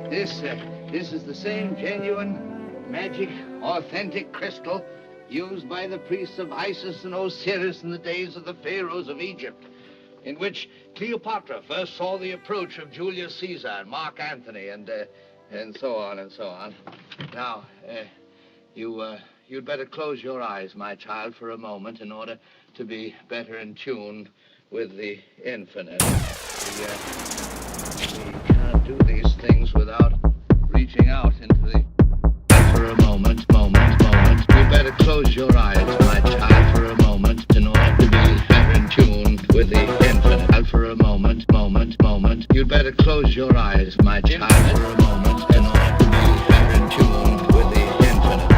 This is the same genuine, magic, authentic crystal used by the priests of Isis and Osiris in the days of the pharaohs of Egypt, in which Cleopatra first saw the approach of Julius Caesar and Mark Antony and so on and so on. Now, you'd better close your eyes, my child, for a moment in order to be better in tune with the infinite. We can't do these things without reaching out into the... For a moment. You better close your eyes, my child, for a moment in order to be better in tune with the infinite. For a moment. You'd better close your eyes, my child, for a moment in order to be better in tune with the infinite.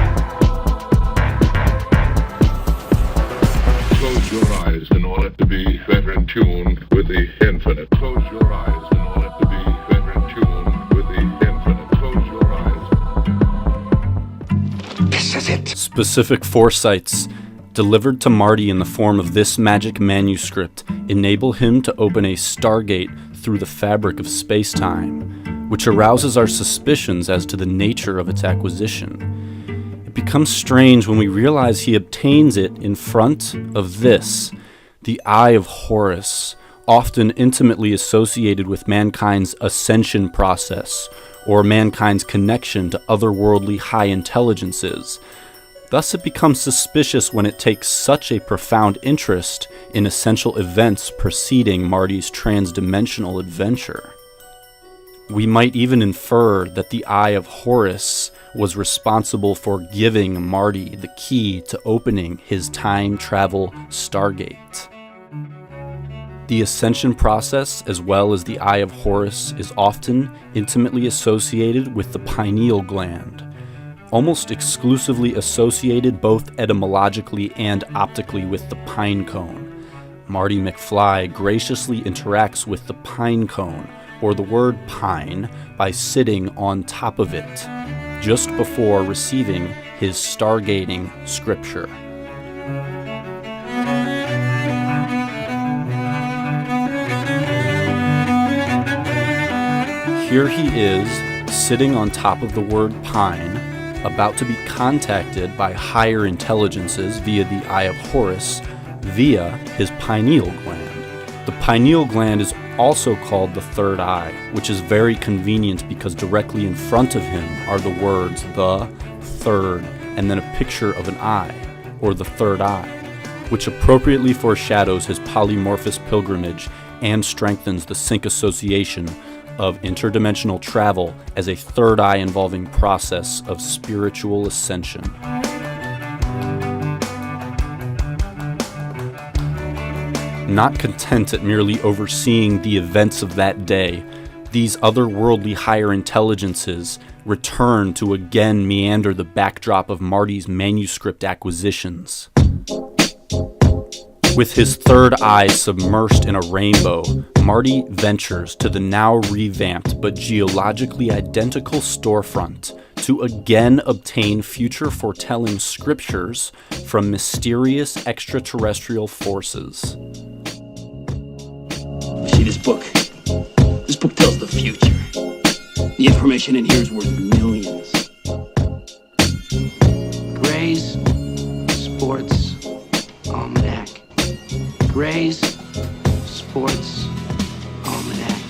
Close your eyes in order to be better in tune with the infinite. Close your eyes in order to be better in tune with the infinite. Close your eyes. This is it. Specific foresights delivered to Marty in the form of this magic manuscript enable him to open a stargate through the fabric of space-time, which arouses our suspicions as to the nature of its acquisition. It becomes strange when we realize he obtains it in front of this, the Eye of Horus, often intimately associated with mankind's ascension process, or mankind's connection to otherworldly high intelligences. Thus it becomes suspicious when it takes such a profound interest in essential events preceding Marty's transdimensional adventure. We might even infer that the Eye of Horus was responsible for giving Marty the key to opening his time travel stargate. The ascension process, as well as the Eye of Horus, is often intimately associated with the pineal gland, almost exclusively associated both etymologically and optically with the pine cone. Marty McFly graciously interacts with the pine cone, or the word pine, by sitting on top of it, just before receiving his stargating scripture. Here he is, sitting on top of the word pine, about to be contacted by higher intelligences via the Eye of Horus, via his pineal gland. The pineal gland is also called the third eye, which is very convenient because directly in front of him are the words the, third, and then a picture of an eye, or the third eye, which appropriately foreshadows his polymorphous pilgrimage and strengthens the sync association of interdimensional travel as a third eye involving process of spiritual ascension. Not content at merely overseeing the events of that day, these otherworldly higher intelligences return to again meander the backdrop of Marty's manuscript acquisitions. With his third eye submersed in a rainbow, Marty ventures to the now revamped but geologically identical storefront to again obtain future foretelling scriptures from mysterious extraterrestrial forces. See this book? This book tells the future. The information in here is worth millions. Gray's Sports Almanac. Gray's Sports Almanac.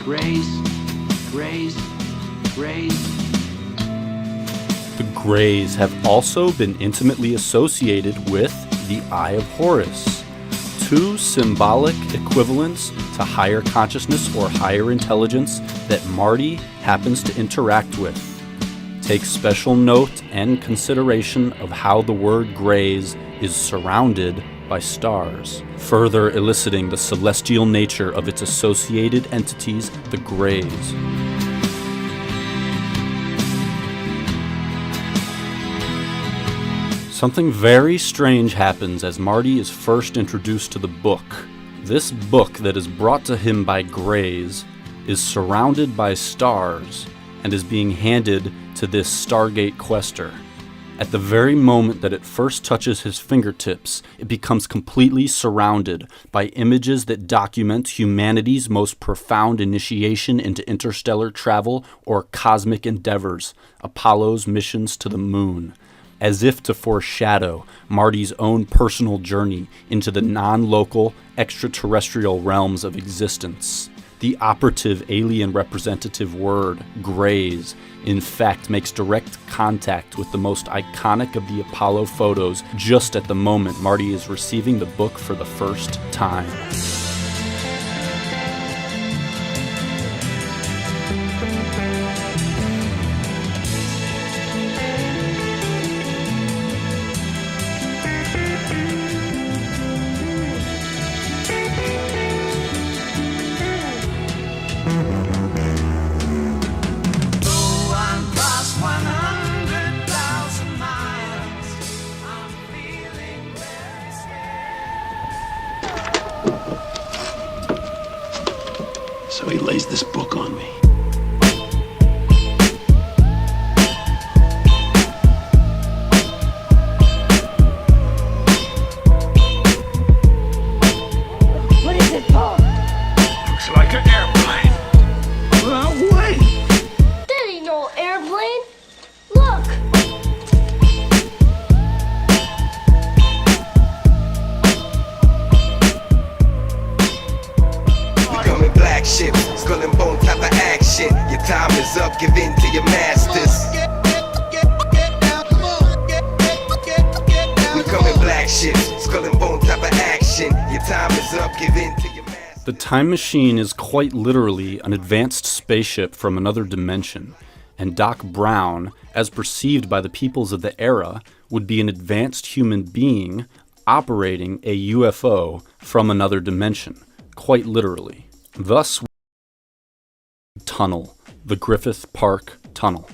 Gray's. The Greys have also been intimately associated with the Eye of Horus, two symbolic equivalents to higher consciousness or higher intelligence that Marty happens to interact with. Take special note and consideration of how the word Greys is surrounded by stars, further eliciting the celestial nature of its associated entities, the Greys. Something very strange happens as Marty is first introduced to the book. This book that is brought to him by Greys is surrounded by stars and is being handed to this Stargate quester. At the very moment that it first touches his fingertips, it becomes completely surrounded by images that document humanity's most profound initiation into interstellar travel or cosmic endeavors, Apollo's missions to the moon, as if to foreshadow Marty's own personal journey into the non-local, extraterrestrial realms of existence. The operative alien representative word, grays, in fact makes direct contact with the most iconic of the Apollo photos just at the moment Marty is receiving the book for the first time. So he lays this book on me. What is it for? Looks like an airplane. Well, wait. That ain't no airplane. Look. Becoming black ships, skull and bone type of action. Your time is up, give in to your masters. Becoming black ships, skull and bone type of action. Your time is up, give in to your masters. The time machine is quite literally an advanced spaceship from another dimension, and Doc Brown, as perceived by the peoples of the era, would be an advanced human being operating a UFO from another dimension, quite literally. Thus, tunnel, the Griffith Park Tunnel.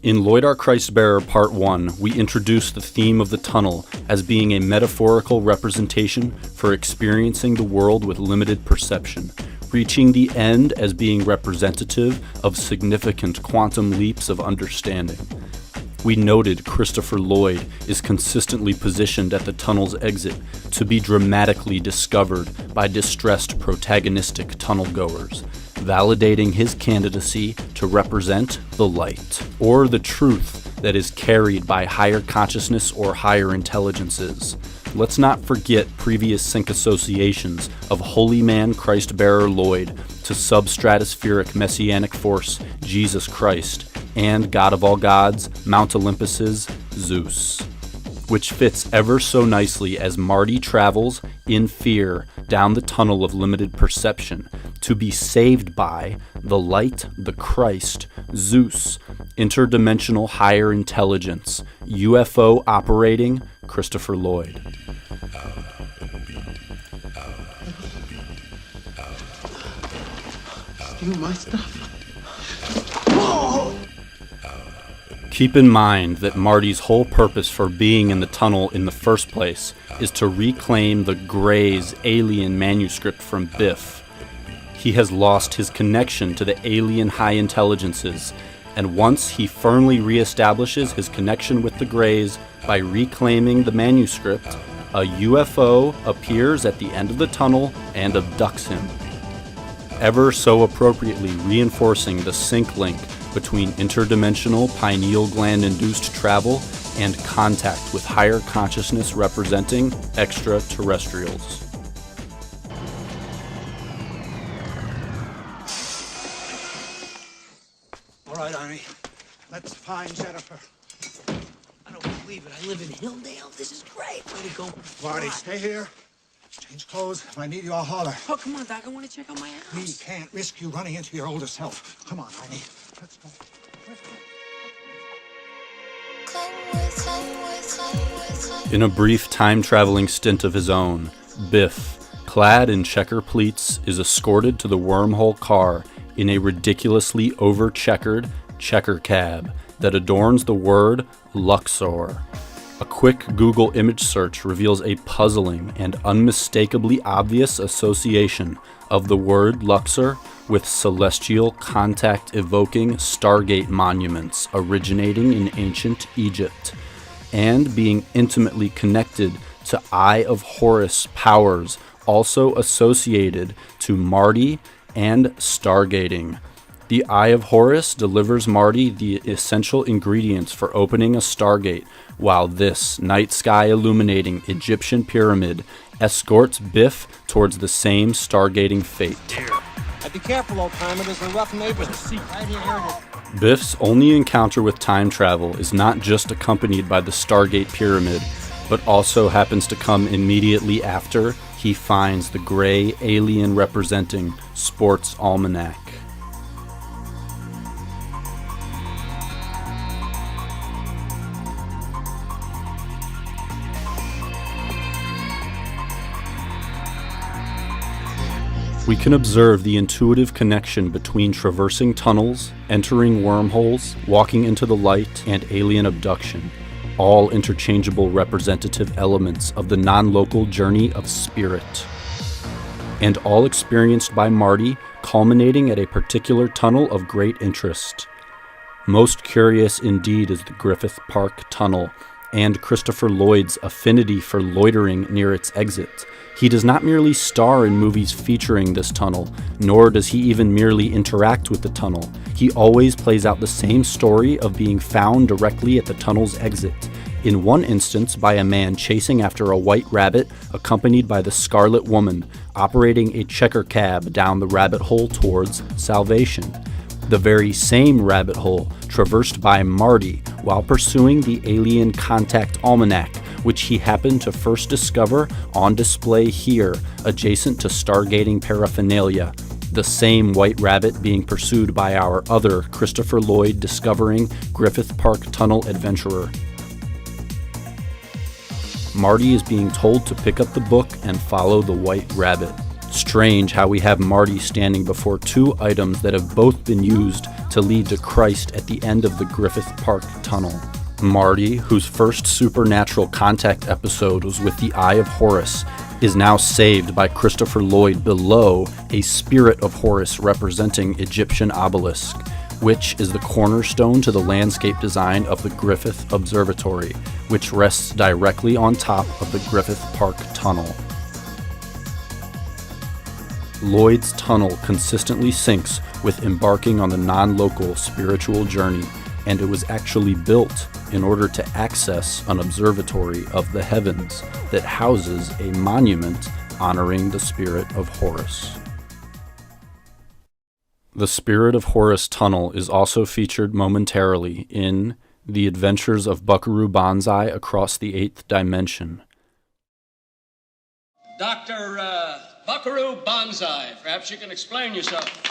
In 𝒸𝓃e 𝓟𝓲𝓷𝓮 Part 1, we introduce the theme of the tunnel as being a metaphorical representation for experiencing the world with limited perception, reaching the end as being representative of significant quantum leaps of understanding. We noted Christopher Lloyd is consistently positioned at the tunnel's exit to be dramatically discovered by distressed protagonistic tunnel goers, validating his candidacy to represent the light, or the truth that is carried by higher consciousness or higher intelligences. Let's not forget previous sync associations of Holy Man Christ-bearer Lloyd to substratospheric messianic force Jesus Christ and God of all gods, Mount Olympus's Zeus, which fits ever so nicely as Marty travels in fear down the tunnel of limited perception to be saved by the light, the Christ, Zeus, interdimensional higher intelligence, UFO operating Christopher Lloyd. Steal my stuff. Keep in mind that Marty's whole purpose for being in the tunnel in the first place is to reclaim the Gray's alien manuscript from Biff. He has lost his connection to the alien high intelligences, and once he firmly reestablishes his connection with the Greys by reclaiming the manuscript, a UFO appears at the end of the tunnel and abducts him, ever so appropriately reinforcing the sync link between interdimensional pineal gland-induced travel and contact with higher consciousness representing extraterrestrials. All right, Arnie. Let's find Jennifer. I don't believe it. I live in Hilldale. This is great. Way to go. Marty, stay here. Change clothes. If I need you, I'll holler. Oh, come on, Doc. I want to check out my house. We can't risk you running into your older self. Come on, Arnie. Let's go. In a brief time-traveling stint of his own, Biff, clad in checker pleats, is escorted to the wormhole car in a ridiculously over-checkered checker cab that adorns the word Luxor. A quick Google image search reveals a puzzling and unmistakably obvious association of the word Luxor with celestial contact-evoking Stargate monuments originating in ancient Egypt. and being intimately connected to Eye of Horus powers also associated to Marty and stargating. The Eye of Horus delivers Marty the essential ingredients for opening a stargate, while this night sky illuminating Egyptian pyramid escorts Biff towards the same stargating fate. Be careful, old timer. There's a rough neighborhood. Right here. Biff's only encounter with time travel is not just accompanied by the Stargate Pyramid, but also happens to come immediately after he finds the gray alien representing Sports Almanac. We can observe the intuitive connection between traversing tunnels, entering wormholes, walking into the light, and alien abduction, all interchangeable representative elements of the non-local journey of spirit, and all experienced by Marty, culminating at a particular tunnel of great interest. Most curious indeed is the Griffith Park Tunnel, and Christopher Lloyd's affinity for loitering near its exit. He does not merely star in movies featuring this tunnel, nor does he even merely interact with the tunnel. He always plays out the same story of being found directly at the tunnel's exit, in one instance by a man chasing after a white rabbit accompanied by the Scarlet Woman, operating a checker cab down the rabbit hole towards salvation. The very same rabbit hole traversed by Marty while pursuing the alien contact almanac, which he happened to first discover on display here, adjacent to stargating paraphernalia. The same white rabbit being pursued by our other Christopher Lloyd discovering Griffith Park Tunnel adventurer. Marty is being told to pick up the book and follow the white rabbit. Strange how we have Marty standing before two items that have both been used to lead to Christ at the end of the Griffith Park Tunnel. Marty, whose first supernatural contact episode was with the Eye of Horus, is now saved by Christopher Lloyd below a spirit of Horus representing Egyptian obelisk, which is the cornerstone to the landscape design of the Griffith Observatory, which rests directly on top of the Griffith Park Tunnel. Lloyd's tunnel consistently syncs with embarking on the non-local spiritual journey, and it was actually built in order to access an observatory of the heavens that houses a monument honoring the spirit of Horus. The Spirit of Horus tunnel is also featured momentarily in The Adventures of 𝒯𝒽r𝑒 𝓟𝓮 Across the Eighth Dimension. Dr. 𝒯𝒽r𝑒 𝓟𝓮, perhaps you can explain yourself.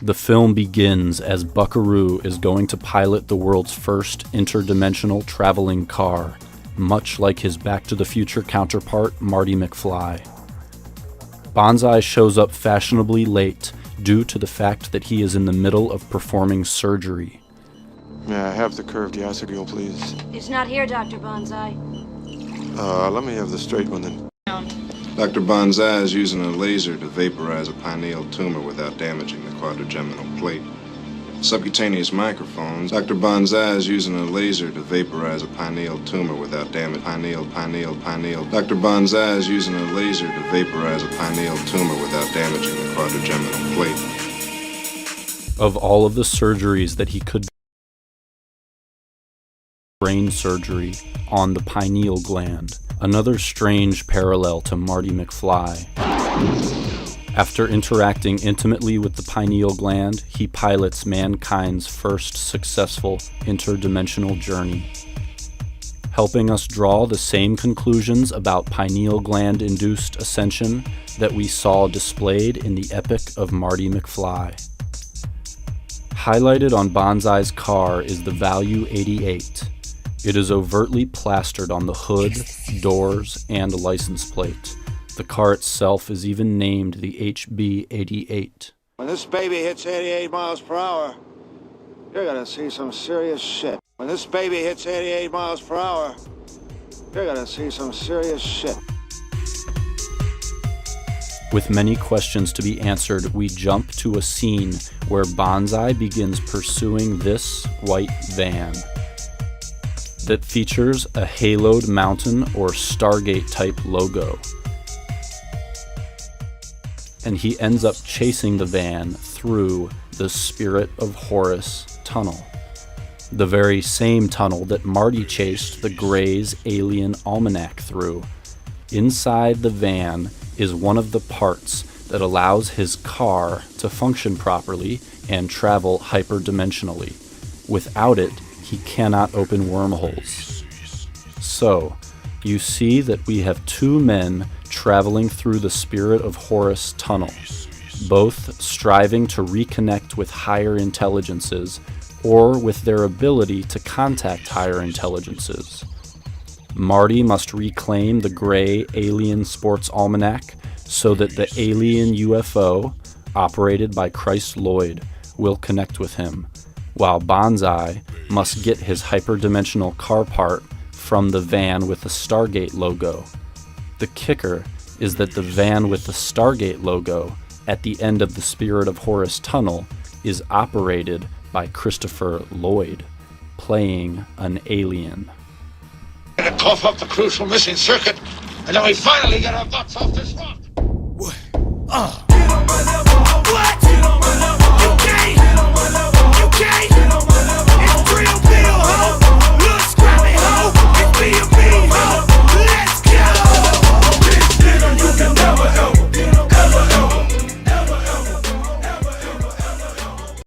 The film begins as 𝒯𝒽r𝑒 is going to pilot the world's first interdimensional traveling car, much like his Back to the Future counterpart, Marty McFly. Banzai shows up fashionably late due to the fact that he is in the middle of performing surgery. May I have the curved 𝑒 please? It's not here, Dr. Banzai. Let me have the straight one then. Dr. Banzai is using a laser to vaporize a pineal tumor without damaging the quadrigeminal plate. Subcutaneous microphones. Dr. Banzai is using a laser to vaporize a pineal tumor without damage. Pineal. Dr. Banzai is using a laser to vaporize a pineal tumor without damaging the quadrigeminal plate. Of all of the surgeries that he could, brain surgery on the pineal gland, another strange parallel to Marty McFly. After interacting intimately with the pineal gland, he pilots mankind's first successful interdimensional journey, helping us draw the same conclusions about pineal gland-induced ascension that we saw displayed in the epic of Marty McFly. Highlighted on Banzai's car is the value 88. It is overtly plastered on the hood, doors, and license plate. The car itself is even named the HB88. When this baby hits 88 miles per hour, you're gonna see some serious shit. When this baby hits 88 miles per hour, you're gonna see some serious shit. With many questions to be answered, we jump to a scene where Banzai begins pursuing this white van. that features a haloed mountain or Stargate type logo. And he ends up chasing the van through the Spirit of Horus tunnel, the very same tunnel that Marty chased the Gray's alien almanac through. Inside the van is one of the parts that allows his car to function properly and travel hyperdimensionally. Without it, he cannot open wormholes. So, you see that we have two men traveling through the Spirit of Horus tunnel, both striving to reconnect with higher intelligences or with their ability to contact higher intelligences. Marty must reclaim the Gray Alien Sports Almanac so that the alien UFO, operated by Christ Lloyd, will connect with him, while 𝒸𝑃𝑒 must get his hyperdimensional car part from the van with the Stargate logo. The kicker is that the van with the Stargate logo at the end of the Spirit of Horus tunnel is operated by Christopher Lloyd, playing an alien. Cough up the crucial missing circuit, and then we finally get our butts off this rock.